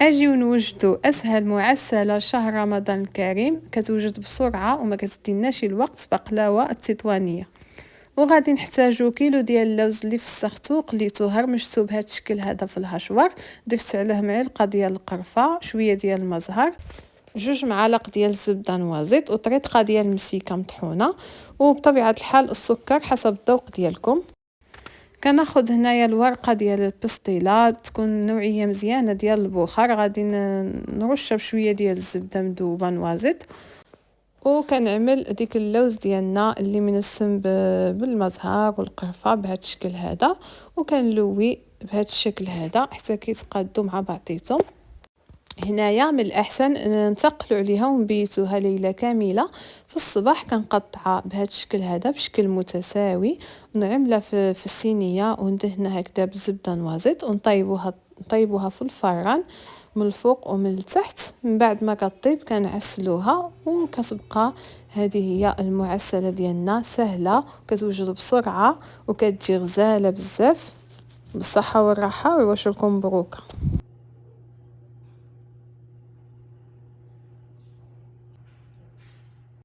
اجيو نوجدو اسهل معسلة شهر رمضان الكريم، كتوجد بسرعة وما كتديناش الوقت، بقلاوة التطوانية. وغادي نحتاجو كيلو ديال اللوز اللي فسختو قليتو هرمشتو بهذا الشكل هذا في الهشوار، ضفت عليه معلقة ديال القرفة، شوية ديال المزهر، 2 معالق ديال الزبده نوازيط، وطريقه ديال المسيكه مطحونه، وبطبيعه الحال السكر حسب الذوق ديالكم. كناخذ هنايا الورقه ديال البستيله، تكون نوعيه مزيانه ديال البخار، غادي نرشها بشويه ديال الزبده مذوبه نوازيط، وكنعمل ديك اللوز ديالنا اللي منسم بالمزهر والقرفه بهذا الشكل هذا، وكنلوي بهذا الشكل هذا حتى كيتقادوا مع بعضيتهم. هنايا من الاحسن ننتقلوا عليها ونبيتوها ليله كامله. في الصباح كنقطعها بهذا الشكل هذا بشكل متساوي، ونعملها في الصينيه وندهنها هكذا بالزبده نوازيط، نطيبوها في الفران من الفوق ومن التحت. من بعد ما كطيب كنعسلوها وكتبقى هذه هي المعسله ديالنا، سهله وكتوجد بسرعه وكتجي غزاله بزاف. بالصحه والراحه وعواشركم مبروكه.